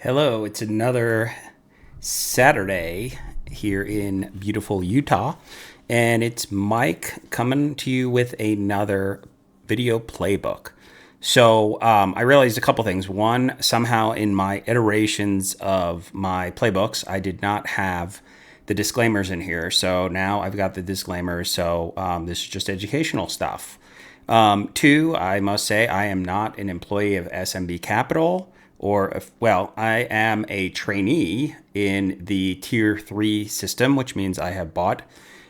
Hello, it's another Saturday here in beautiful Utah, and it's Mike coming to you with another video playbook. I realized a couple things. One, somehow in my iterations of my playbooks, I did not have the disclaimers in here. So now I've got the disclaimers. This is just educational stuff. Two, I must say I am not an employee of SMB Capital I am a trainee in the Tier 3 system, which means I have bought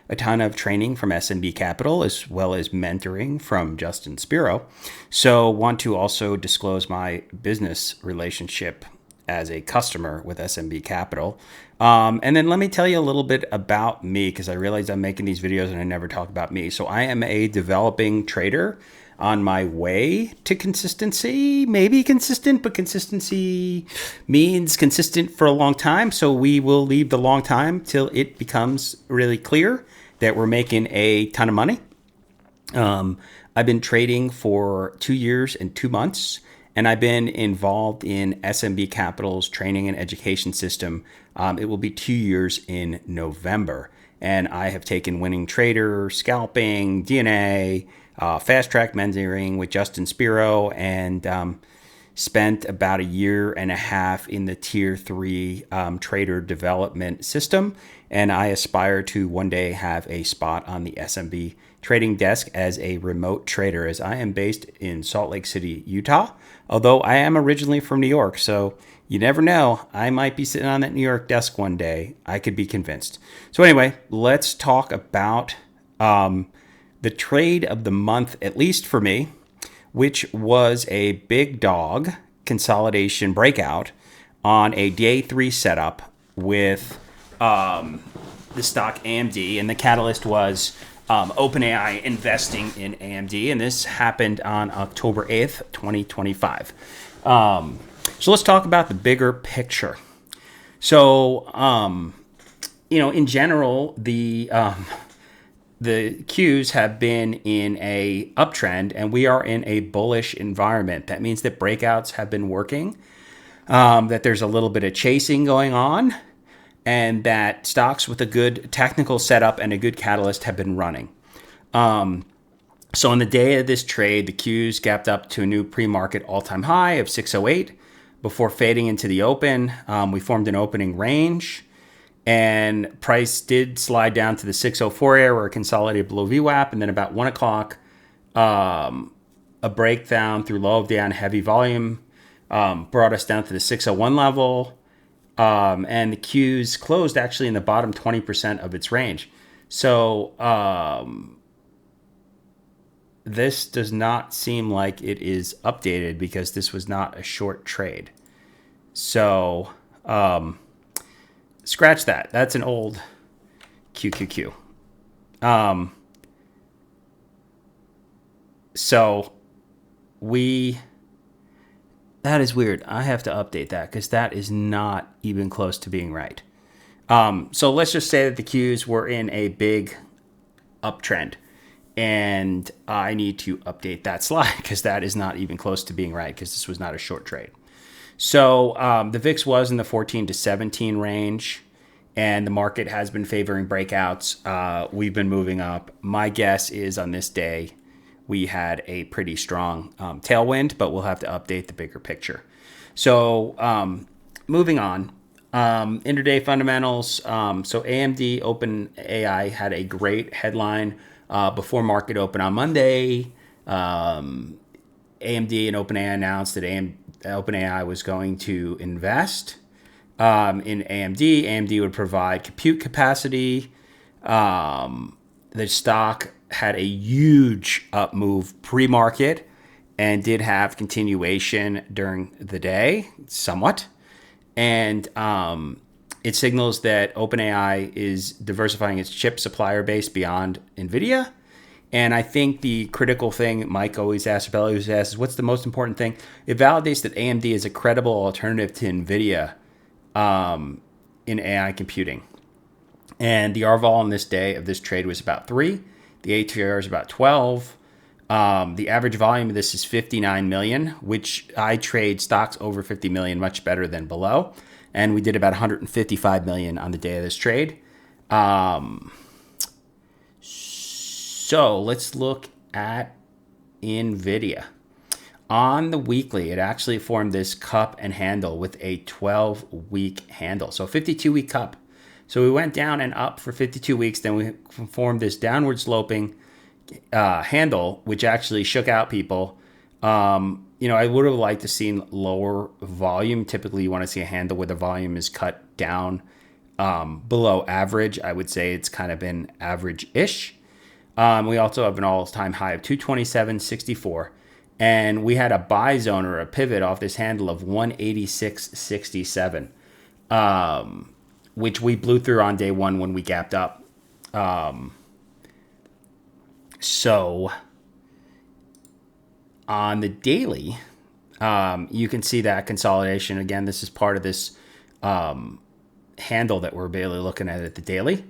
a ton of training from SMB Capital as well as mentoring from Justin Spiro. So, want to also disclose my business relationship as a customer with SMB Capital. And then let me tell you a little bit about me because I realized I'm making these videos and I never talk about me. So, I am a developing trader on my way to consistency, maybe consistent, but consistency means consistent for a long time. So we will leave the long time till it becomes really clear that we're making a ton of money. I've been trading for 2 years and 2 months, and I've been involved in SMB Capital's training and education system. It will be 2 years in November. And I have taken winning trader, scalping, DNA, fast track mentoring with Justin Spiro, and spent about a year and a half in the Tier 3 trader development system. And I aspire to one day have a spot on the SMB trading desk as a remote trader, as I am based in Salt Lake City, Utah. Although I am originally from New York, so you never know. I might be sitting on that New York desk one day. I could be convinced. So anyway, let's talk about the trade of the month, at least for me, which was a big dog consolidation breakout on a day 3 setup with the stock AMD. And the catalyst was OpenAI investing in AMD. And this happened on October 8th, 2025. So let's talk about the bigger picture. In general, the Qs have been in a uptrend, and we are in a bullish environment. That means that breakouts have been working, that there's a little bit of chasing going on, and that stocks with a good technical setup and a good catalyst have been running. So on the day of this trade, the Qs gapped up to a new pre-market all-time high of 608 before fading into the open. We formed an opening range, and price did slide down to the 604 area where it consolidated below VWAP. And then about 1 o'clock, a breakdown through low of the on heavy volume brought us down to the 601 level. And the Qs closed actually in the bottom 20% of its range. So this does not seem like it is updated because this was not a short trade. So scratch that. That's an old QQQ. That is weird. I have to update that because that is not even close to being right. So let's just say that the Qs were in a big uptrend, and I need to update that slide because that is not even close to being right because this was not a short trade. So the VIX was in the 14 to 17 range, and the market has been favoring breakouts. We've been moving up. My guess is on this day, we had a pretty strong tailwind, but we'll have to update the bigger picture. So moving on, intraday fundamentals. So AMD OpenAI had a great headline before market open on Monday. AMD and OpenAI announced that OpenAI was going to invest in AMD. AMD would provide compute capacity. The stock had a huge up move pre-market and did have continuation during the day, somewhat. And it signals that OpenAI is diversifying its chip supplier base beyond NVIDIA. And I think the critical thing Mike always asks, or Belly always asks, is what's the most important thing? It validates that AMD is a credible alternative to NVIDIA in AI computing. And the RVOL on this day of this trade was about 3. The ATR is about 12. The average volume of this is 59 million, which I trade stocks over 50 million much better than below. And we did about 155 million on the day of this trade. So let's look at NVIDIA. On the weekly, it actually formed this cup and handle with a 12-week handle. So 52-week cup. So we went down and up for 52 weeks. Then we formed this downward sloping handle, which actually shook out people. I would have liked to see lower volume. Typically, you want to see a handle where the volume is cut down below average. I would say it's kind of been average-ish. We also have an all-time high of 227.64. And we had a buy zone or a pivot off this handle of 186.67, which we blew through on day one when we gapped up. So on the daily, you can see that consolidation. Again, this is part of this handle that we're barely looking at the daily.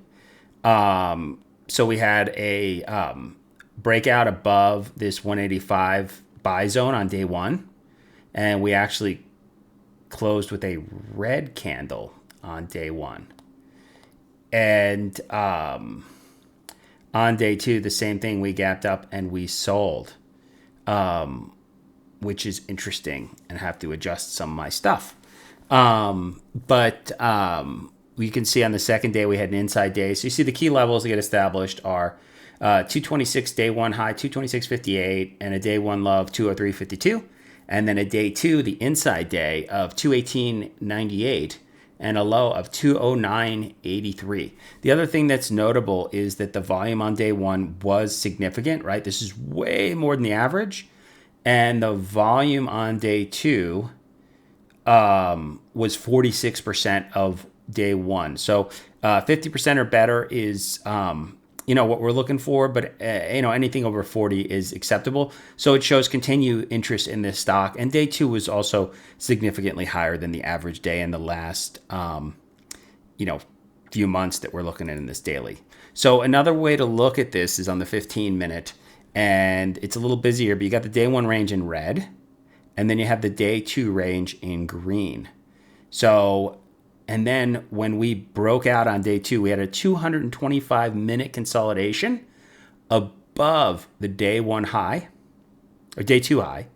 So we had a breakout above this 185 buy zone on day one, and we actually closed with a red candle on day one. And on day two, the same thing, we gapped up and we sold, which is interesting, and have to adjust some of my stuff. But you can see on the second day we had an inside day. So you see the key levels that get established are 226 day one high, 226.58, and a day one low of 203.52. And then a day two, the inside day of 218.98 and a low of 209.83. The other thing that's notable is that the volume on day one was significant, right? This is way more than the average. And the volume on day two was 46% of day one. So 50% or better is what we're looking for, but anything over 40 is acceptable. So it shows continued interest in this stock. And day two was also significantly higher than the average day in the last few months that we're looking at in this daily. So another way to look at this is on the 15-minute, and it's a little busier, but you got the day one range in red, and then you have the day two range in green. So and then when we broke out on day two, we had a 225-minute consolidation above the day one high, or day two high,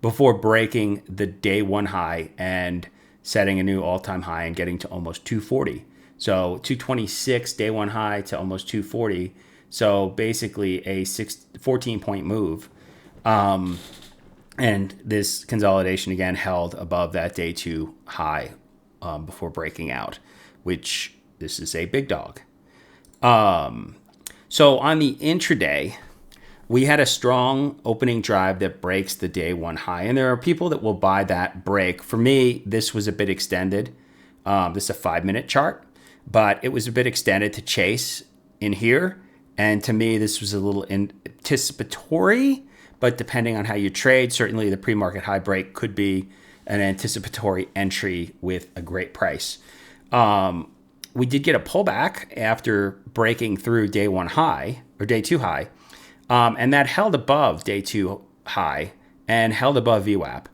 before breaking the day one high and setting a new all-time high and getting to almost 240. So 226 day one high to almost 240. So basically a 14-point move. And this consolidation again held above that day two high before breaking out, which this is a big dog. So on the intraday, we had a strong opening drive that breaks the day one high. And there are people that will buy that break. For me, this was a bit extended. This is a 5-minute chart, but it was a bit extended to chase in here. And to me, this was a little anticipatory, but depending on how you trade, certainly the pre-market high break could be an anticipatory entry with a great price. We did get a pullback after breaking through day one high, or day two high, and that held above day two high and held above VWAP.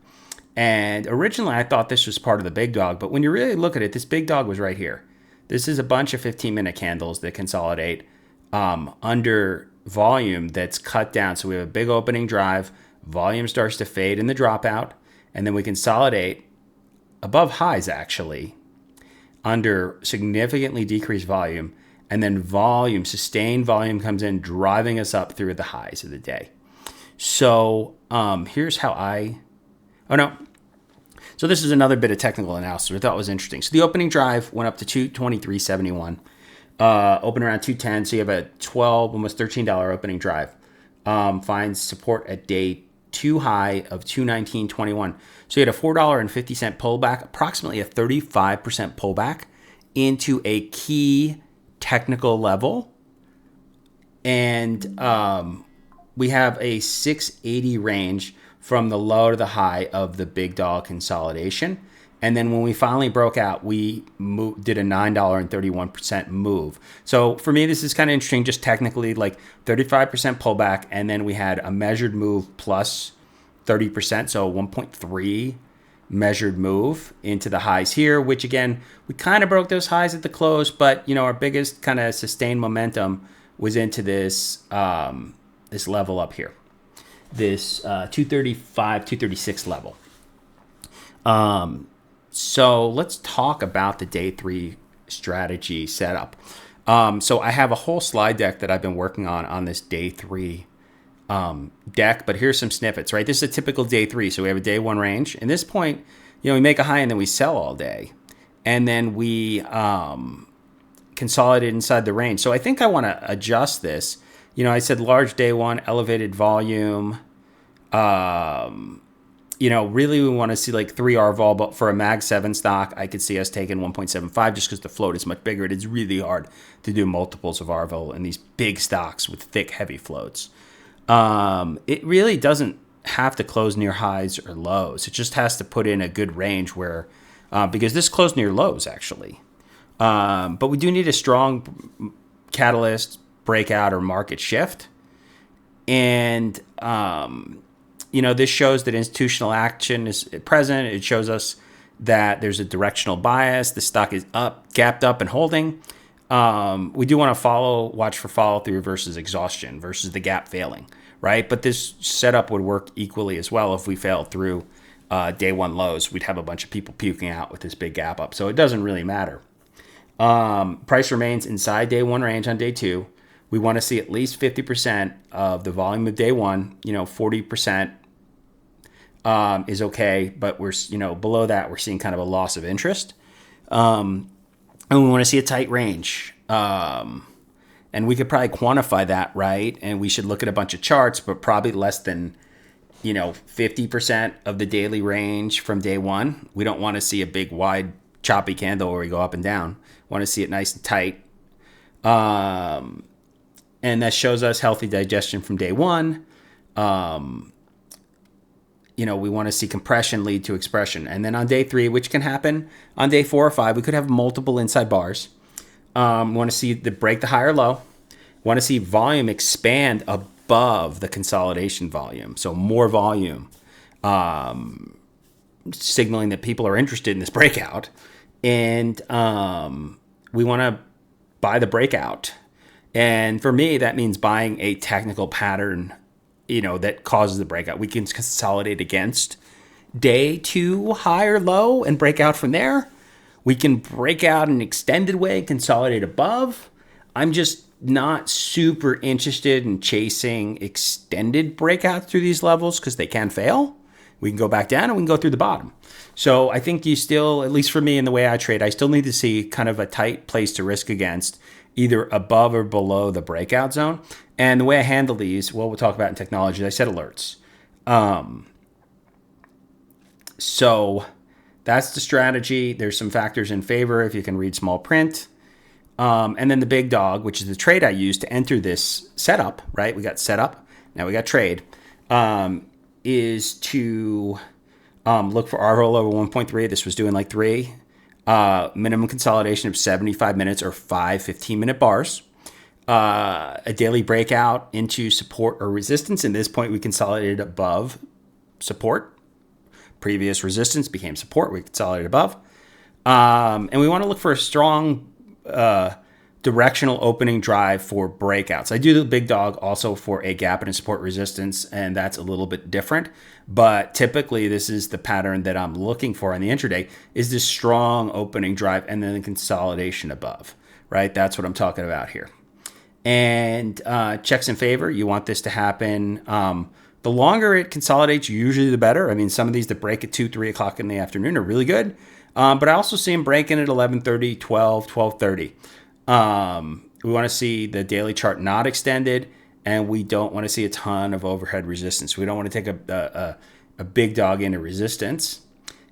And originally I thought this was part of the big dog, but when you really look at it, this big dog was right here. This is a bunch of 15-minute candles that consolidate under volume that's cut down. So we have a big opening drive, volume starts to fade in the dropout, and then we consolidate above highs actually under significantly decreased volume, and then sustained volume comes in, driving us up through the highs of the day. So here's how So this is another bit of technical analysis I thought was interesting. So the opening drive went up to 223.71, open around 210. So you have a almost $13 opening drive. Finds support at day two high of 219.21. So you had a $4.50 pullback, approximately a 35% pullback into a key technical level. And we have a 680 range from the low to the high of the big dog consolidation. And then when we finally broke out, we did a $9.31 move. So for me, this is kind of interesting, just technically, like 35% pullback. And then we had a measured move plus 30%. So 1.3 measured move into the highs here, which again, we kind of broke those highs at the close, but our biggest kind of sustained momentum was into this, this level up here, this 235, 236 level. So let's talk about the day 3 strategy setup. So I have a whole slide deck that I've been working on this day 3 deck, but here's some snippets, right? This is a typical day 3. So we have a day 1 range. At this point, we make a high and then we sell all day. And then we consolidate inside the range. So I think I want to adjust this. I said large day 1, elevated volume. Really we want to see like 3 RVol, but for a Mag 7 stock, I could see us taking 1.75 just because the float is much bigger. It is really hard to do multiples of RVol in these big stocks with thick, heavy floats. It really doesn't have to close near highs or lows. It just has to put in a good range where, because this closed near lows actually. But we do need a strong catalyst, breakout, or market shift. And, this shows that institutional action is present. It shows us that there's a directional bias. The stock is up, gapped up and holding. We do want to watch for follow through versus exhaustion versus the gap failing, right? But this setup would work equally as well if we failed through day 1 lows. We'd have a bunch of people puking out with this big gap up. So it doesn't really matter. Price remains inside day 1 range on day 2. We want to see at least 50% of the volume of day 1. 40% is okay, but we're below that. We're seeing kind of a loss of interest, and we want to see a tight range. And we could probably quantify that, right? And we should look at a bunch of charts, but probably less than 50% of the daily range from day 1. We don't want to see a big wide choppy candle where we go up and down. We want to see it nice and tight. And that shows us healthy digestion from day 1. We want to see compression lead to expression. And then on day 3, which can happen on day 4 or 5, we could have multiple inside bars. We want to see break the high or low. We want to see volume expand above the consolidation volume. So more volume, signaling that people are interested in this breakout. And we want to buy the breakout. And for me, that means buying a technical pattern, that causes the breakout. We can consolidate against day 2 high or low and break out from there. We can break out in an extended way, consolidate above. I'm just not super interested in chasing extended breakouts through these levels because they can fail. We can go back down and we can go through the bottom. So I think you still, at least for me in the way I trade, I still need to see kind of a tight place to risk against, either above or below the breakout zone. And the way I handle these, we'll talk about in technology, I set alerts. So that's the strategy. There's some factors in favor if you can read small print. And then the big dog, which is the trade I use to enter this setup, right? We got setup, now we got trade, is to look for RVol over 1.3. This was doing like 3. Minimum consolidation of 75 minutes or 5 15-minute bars. A daily breakout into support or resistance. At this point, we consolidated above support. Previous resistance became support. We consolidated above. And we want to look for a strong directional opening drive for breakouts. I do the big dog also for a gap and a support resistance, and that's a little bit different. But typically, this is the pattern that I'm looking for in the intraday, is this strong opening drive and then the consolidation above, right? That's what I'm talking about here. And checks in favor, you want this to happen. The longer it consolidates, usually the better. I mean, some of these that break at 2, 3 o'clock in the afternoon are really good. But I also see them breaking at 11:30, 12, 12:30. We want to see the daily chart not extended, and we don't want to see a ton of overhead resistance. We don't want to take a big dog into resistance.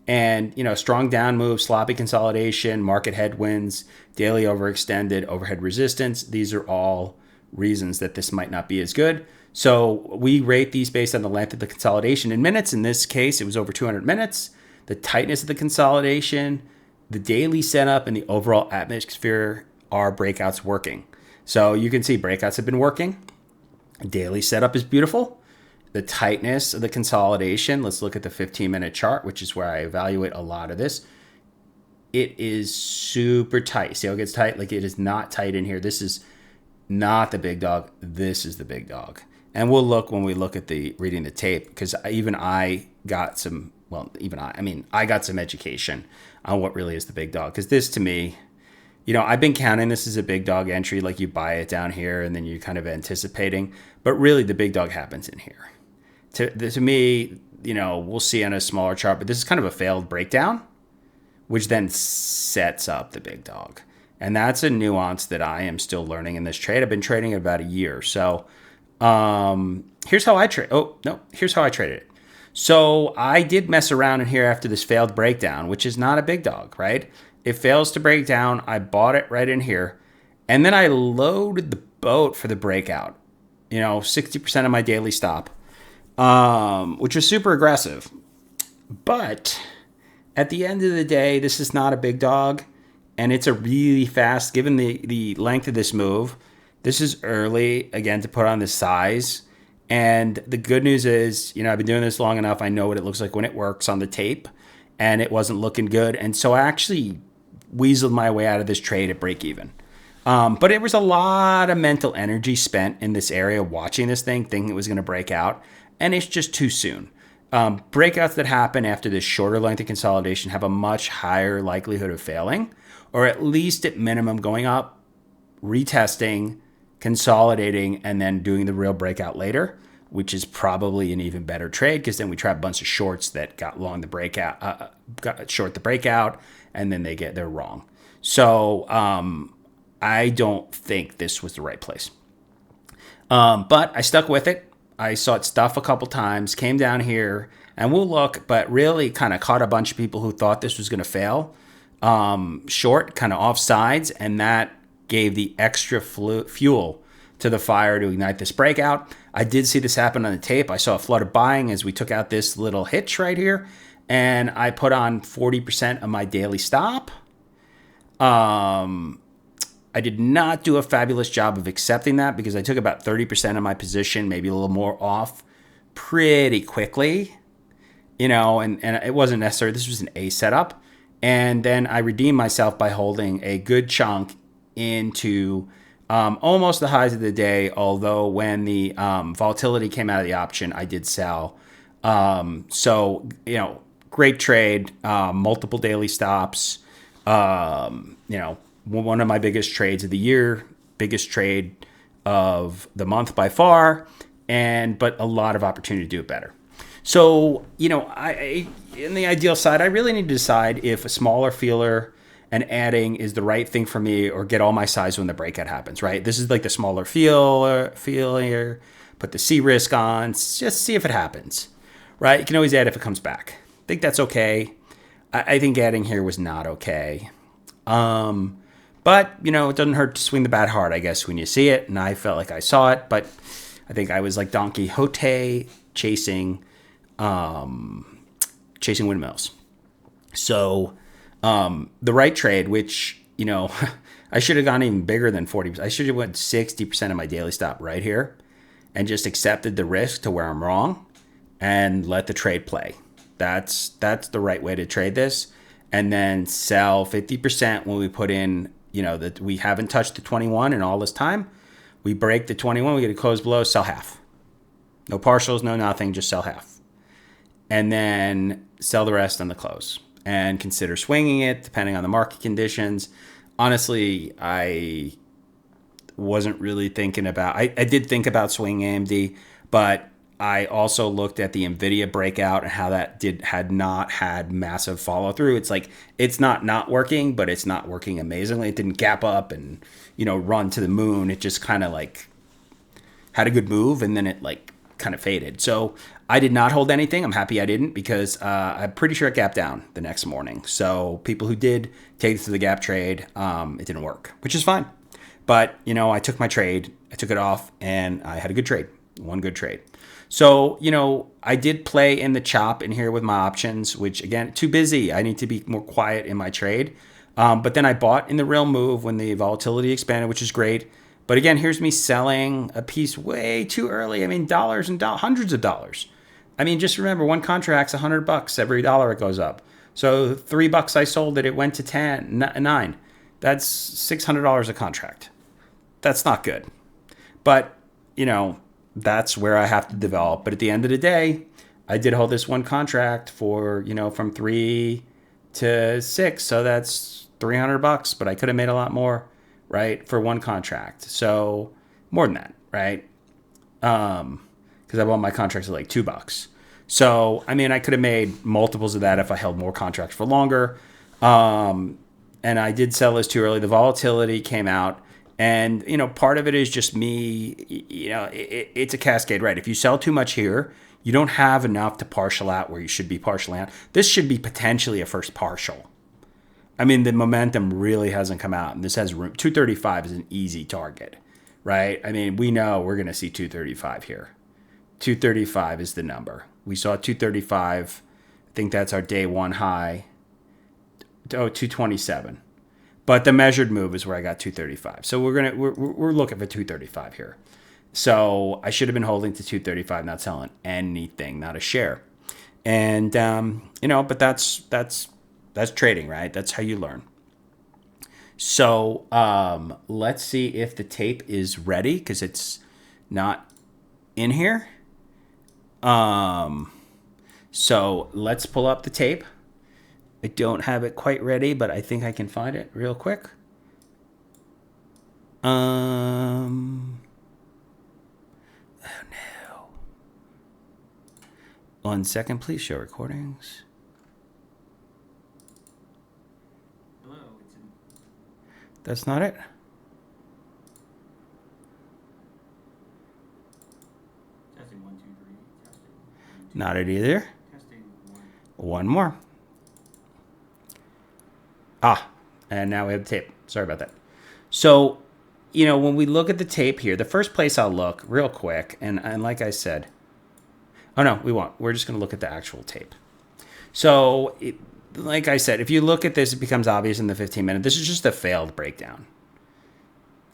And, strong down move, sloppy consolidation, market headwinds, daily overextended, overhead resistance. These are all reasons that this might not be as good. So we rate these based on the length of the consolidation in minutes. In this case, it was over 200 minutes. the tightness of the consolidation, the daily setup, and the overall atmosphere are breakouts working. So you can see breakouts have been working. Daily setup is beautiful. The tightness of the consolidation, let's look at the 15-minute chart, which is where I evaluate a lot of this. It is super tight. See how it gets tight? Like, it is not tight in here. This is not the big dog. This is the big dog. And we'll look when we look at the reading the tape, because even I got some, well, even I mean, I got some education on what really is the big dog. Because this, to me, you know, I've been counting this as a big dog entry, like you buy it down here and then you're kind of anticipating. But really, the big dog happens in here. To me, you know, we'll see on a smaller chart, but this is kind of a failed breakdown, which then sets up the big dog. And that's a nuance that I am still learning in this trade. I've been trading it about a year. So here's how I trade. Oh, no, here's how I traded it. So I did mess around in here after this failed breakdown, which is not a big dog, right? It fails to break down. I bought it right in here. And then I loaded the boat for the breakout, you know, 60% of my daily stop, which was super aggressive. But at the end of the day, this is not a big dog. And it's a really fast, given the length of this move, this is early, again, to put on the size. And the good news is, you know, I've been doing this long enough. I know what it looks like when it works on the tape. And it wasn't looking good. And so I actually weaseled my way out of this trade at break even. But it was a lot of mental energy spent in this area watching this thing, thinking it was going to break out. And it's just too soon. Breakouts that happen after this shorter length of consolidation have a much higher likelihood of failing, or at least at minimum going up, retesting, consolidating, and then doing the real breakout later, which is probably an even better trade, because then we trap a bunch of shorts that got long the breakout, got short the breakout, and then they're wrong. So I don't think this was the right place. But I stuck with it. I saw it stuff a couple times, came down here, and we'll look, but really kind of caught a bunch of people who thought this was going to fail. Short, kind of off sides, and that gave the extra fuel to the fire to ignite this breakout. I did see this happen on the tape. I saw a flood of buying as we took out this little hitch right here, and I put on 40% of my daily stop. I did not do a fabulous job of accepting that, because I took about 30% of my position, maybe a little more off, pretty quickly, you know, and it wasn't necessary. This was an A setup. And then I redeemed myself by holding a good chunk into almost the highs of the day, although when the volatility came out of the option, I did sell. So, you know, great trade, multiple daily stops, you know, one of my biggest trades of the year, biggest trade of the month by far, but a lot of opportunity to do it better. So, you know, in the ideal side, I really need to decide if a smaller feeler and adding is the right thing for me, or get all my size when the breakout happens, right? This is like the smaller feeler, put the C risk on, just see if it happens, right? You can always add if it comes back. I think that's okay. I think adding here was not okay. But, you know, it doesn't hurt to swing the bat hard, I guess, when you see it. And I felt like I saw it, but I think I was like Don Quixote chasing windmills. So the right trade, which, you know, I should have gone even bigger than 40%. I should have went 60% of my daily stop right here and just accepted the risk to where I'm wrong and let the trade play. That's the right way to trade this. And then sell 50% when we put in, you know, that we haven't touched the 21 in all this time. We break the 21, we get a close below, sell half. No partials, no nothing, just sell half. And then sell the rest on the close. And consider swinging it depending on the market conditions. Honestly, I wasn't really thinking about, I did think about swinging AMD, but I also looked at the NVIDIA breakout and how that had not had massive follow through. It's like, it's not working, but it's not working amazingly. It didn't gap up and, you know, run to the moon. It just kind of like had a good move, and then it like kind of faded. So I did not hold anything. I'm happy I didn't, because I'm pretty sure it gapped down the next morning. So people who did take it to the gap trade, it didn't work, which is fine. But, you know, I took my trade, I took it off, and I had a good trade, one good trade. So, I did play in the chop in here with my options, which again, too busy. I need to be more quiet in my trade. But then I bought in the real move when the volatility expanded, which is great. But again, here's me selling a piece way too early. I mean, dollars and hundreds of dollars. I mean, just remember, one contract's $100 every dollar it goes up. So $3 I sold it, it went to 9. That's $600 a contract. That's not good. But, that's where I have to develop. But at the end of the day, I did hold this one contract for, from 3 to 6. So that's $300, but I could have made a lot more, right, for one contract. So more than that, right? Because I bought my contracts at like $2. So, I mean, I could have made multiples of that if I held more contracts for longer. And I did sell this too early. The volatility came out. And, part of it is just me, it's a cascade, right? If you sell too much here, you don't have enough to partial out where you should be partially out. This should be potentially a first partial. I mean, the momentum really hasn't come out, and this has room. 235 is an easy target, right? I mean, we know we're going to see 235 here. 235 is the number. We saw 235. I think that's our day one high. 227. But the measured move is where I got 235. So we're looking for 235 here. So I should have been holding to 235, not selling anything, not a share. And but that's trading, right? That's how you learn. So let's see if the tape is ready, because it's not in here. So let's pull up the tape. I don't have it quite ready, but I think I can find it real quick. Oh no. 1 second, please. Show recordings. Hello. That's not it. Testing 1, 2, 3. Testing. Not it either. Testing 1. One more. And now we have the tape. Sorry about that. So, when we look at the tape here, the first place I'll look real quick, and like I said, oh no, we won't. We're just going to look at the actual tape. So, like I said, if you look at this, it becomes obvious in the 15 minute. This is just a failed breakdown.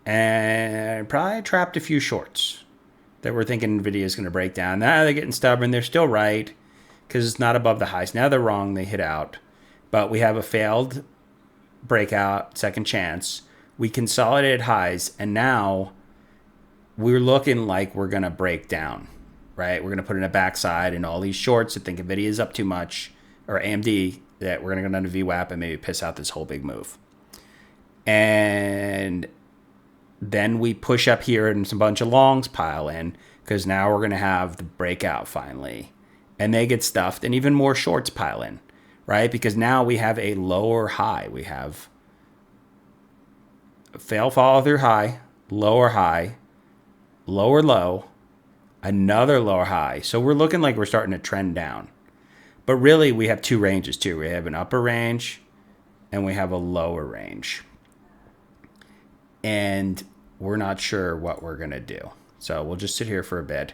And probably trapped a few shorts that we're thinking NVIDIA is going to break down. Now they're getting stubborn. They're still right because it's not above the highs. Now they're wrong. They hit out. But we have a failed breakout, second chance. We consolidated highs, and now we're looking like we're going to break down, right? We're going to put in a backside and all these shorts that think NVIDIA is up too much, or AMD, that we're going to go down to VWAP and maybe piss out this whole big move. And then we push up here and some bunch of longs pile in, because now we're going to have the breakout finally. And they get stuffed, and even more shorts pile in. Right? Because now we have a lower high. We have a follow through high, lower low, another lower high. So we're looking like we're starting to trend down. But really, we have two ranges too. We have an upper range and we have a lower range. And we're not sure what we're going to do. So we'll just sit here for a bit.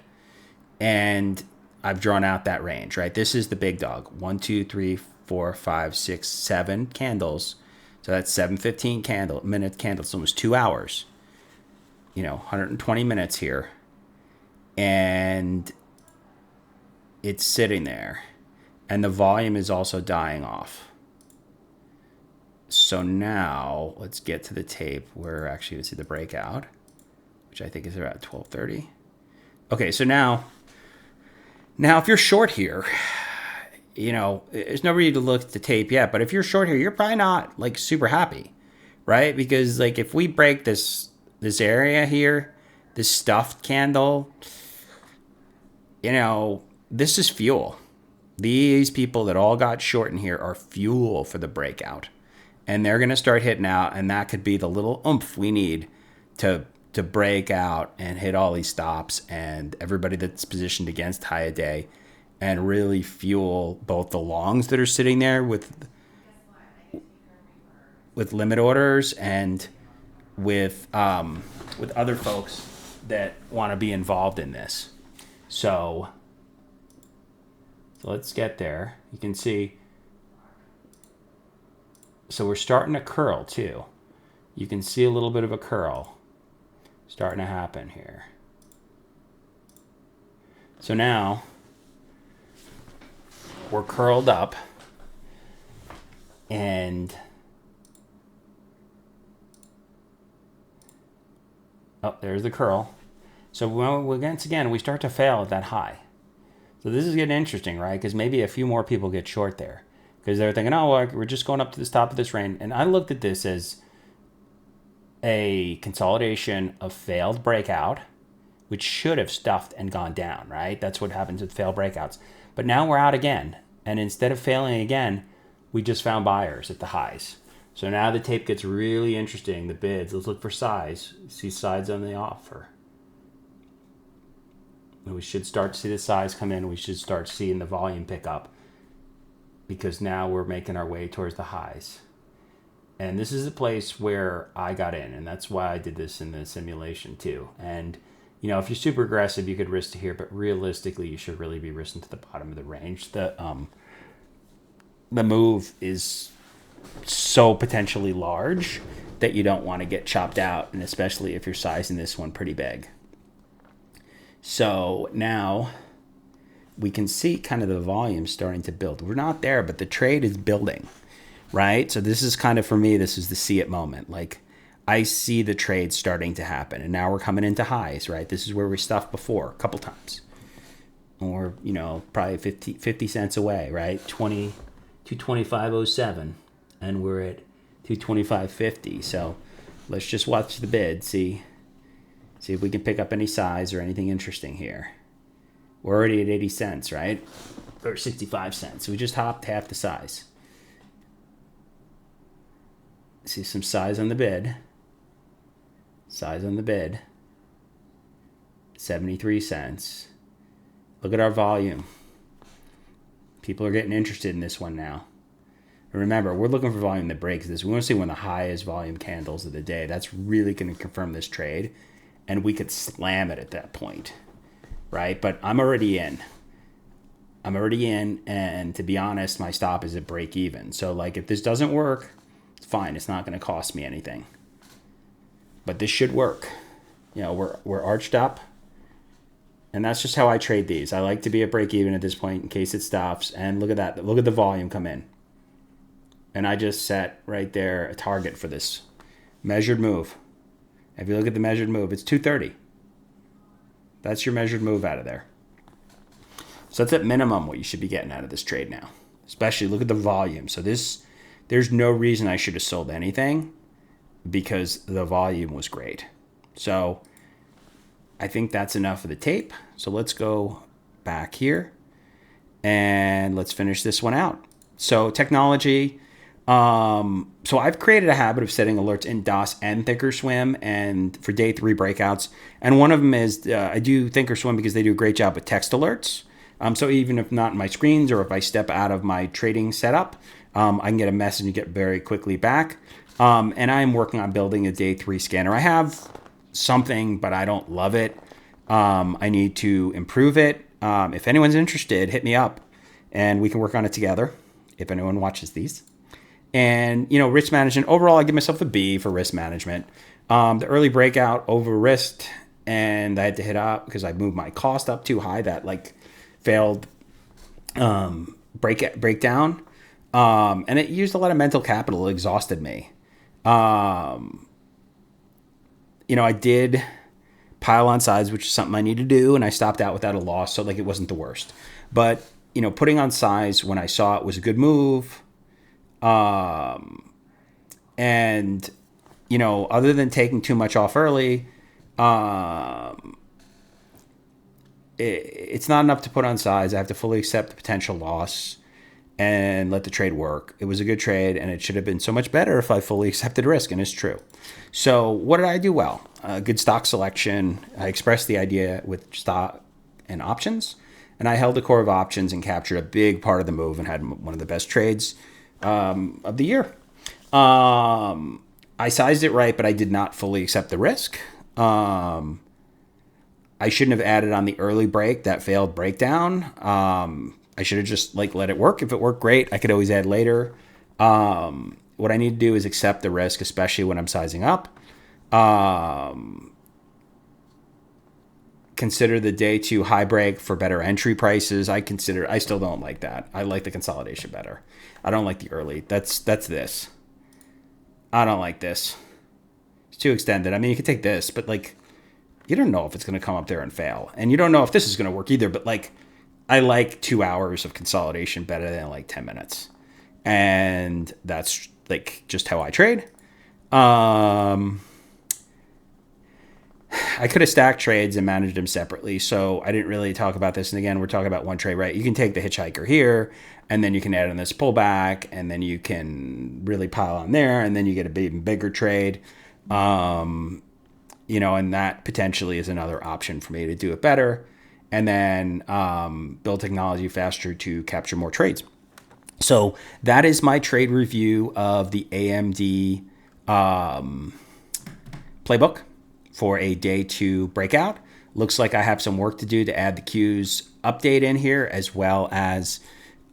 And I've drawn out that range, right? This is the big dog. 1, 2, 3, 4, 5, 6, 7 candles. So that's 7:15 minute candles, almost 2 hours. 120 minutes here. And it's sitting there. And the volume is also dying off. So now let's get to the tape where actually we see the breakout, which I think is around 12:30. Okay, so now if you're short here, there's no reason to look at the tape yet, but if you're short here, you're probably not like super happy, right? Because like if we break this area here, this stuffed candle, this is fuel. These people that all got short in here are fuel for the breakout, and they're going to start hitting out, and that could be the little oomph we need to break out and hit all these stops and everybody that's positioned against high a day, and really fuel both the longs that are sitting there with limit orders and with other folks that want to be involved in this. So let's get there. You can see, so we're starting to curl too. You can see a little bit of a curl starting to happen here. So now we're curled up, and oh, there's the curl. So once again, we start to fail at that high. So this is getting interesting, right? Because maybe a few more people get short there. Because they're thinking, oh, well, we're just going up to the top of this range. And I looked at this as a consolidation of failed breakout, which should have stuffed and gone down, right? That's what happens with failed breakouts. But now we're out again. And instead of failing again, we just found buyers at the highs. So now the tape gets really interesting. The bids, let's look for size. See sides on the offer. We should start to see the size come in. We should start seeing the volume pick up, because now we're making our way towards the highs. And this is a place where I got in, and that's why I did this in the simulation too. And you know, if you're super aggressive, you could risk to here, but realistically, you should really be risking to the bottom of the range. The move is so potentially large that you don't want to get chopped out, and especially if you're sizing this one pretty big. So now we can see kind of the volume starting to build. We're not there, but the trade is building, right? So this is kind of, for me, this is the see it moment. Like, I see the trade starting to happen, and now we're coming into highs, right? This is where we stuffed before a couple times, or, you know, probably 50 cents away, right? 225.07, and we're at 225.50. So let's just watch the bid, see if we can pick up any size or anything interesting here. We're already at 80 cents, right? Or 65 cents. We just hopped half the size. See some size on the bid. Size on the bid. 73 cents. Look at our volume. People are getting interested in this one now. And remember, we're looking for volume that breaks this. We want to see when the highest volume candles of the day. That's really going to confirm this trade. And we could slam it at that point, right? But I'm already in. And to be honest, my stop is at break even. So like, if this doesn't work, it's fine. It's not going to cost me anything. But this should work. You know, we're arched up. And that's just how I trade these. I like to be at break even at this point in case it stops. And look at that. Look at the volume come in. And I just set right there a target for this measured move. If you look at the measured move, it's 230. That's your measured move out of there. So that's at minimum what you should be getting out of this trade now. Especially look at the volume. So there's no reason I should have sold anything, because the volume was great. So I think that's enough of the tape. So let's go back here and let's finish this one out. So technology. So I've created a habit of setting alerts in DOS and Thinkorswim, and for day 3 breakouts. And one of them is I do Thinkorswim because they do a great job with text alerts. So even if not in my screens, or if I step out of my trading setup, I can get a message and get very quickly back. And I'm working on building a day 3 scanner. I have something, but I don't love it. I need to improve it. If anyone's interested, hit me up and we can work on it together if anyone watches these. And, you know, risk management, overall, I give myself a B for risk management. The early breakout over risked, and I had to hit up because I moved my cost up too high. That like failed breakdown. And it used a lot of mental capital. It exhausted me. You know, I did pile on sides, which is something I need to do, and I stopped out without a loss. So like, it wasn't the worst, but you know, putting on size when I saw it was a good move. And, you know, other than taking too much off early, it's not enough to put on size. I have to fully accept the potential loss and let the trade work. It was a good trade, and it should have been so much better if I fully accepted risk, and it's true. So what did I do well? Good stock selection. I expressed the idea with stock and options, and I held the core of options and captured a big part of the move and had one of the best trades of the year. I sized it right, but I did not fully accept the risk. I shouldn't have added on the early break that failed breakdown. I should have just like let it work. If it worked, great. I could always add later. What I need to do is accept the risk, especially when I'm sizing up. Consider the day two high break for better entry prices. I still don't like that. I like the consolidation better. I don't like the early. That's this. I don't like this. It's too extended. I mean, you could take this, but like, you don't know if it's going to come up there and fail. And you don't know if this is going to work either. But like, I like 2 hours of consolidation better than like 10 minutes. And that's like just how I trade. I could have stacked trades and managed them separately. So I didn't really talk about this. And again, we're talking about one trade, right? You can take the hitchhiker here, and then you can add in this pullback, and then you can really pile on there, and then you get a even bigger trade. And that potentially is another option for me to do it better. And then build technology faster to capture more trades. So that is my trade review of the AMD playbook for a day two breakout. Looks like I have some work to do to add the Qs update in here, as well as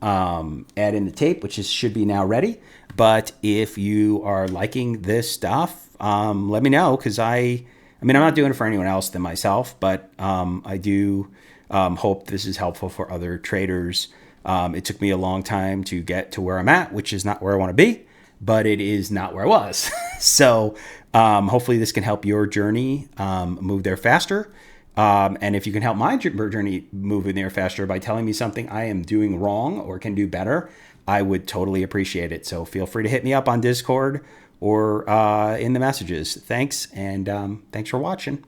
add in the tape, which should be now ready. But if you are liking this stuff, let me know, because I'm not doing it for anyone else than myself, but I do hope this is helpful for other traders. It took me a long time to get to where I'm at, which is not where I want to be, but it is not where I was. So hopefully this can help your journey move there faster. And if you can help my journey move in there faster by telling me something I am doing wrong or can do better, I would totally appreciate it. So feel free to hit me up on Discord or in the messages. Thanks, and thanks for watching.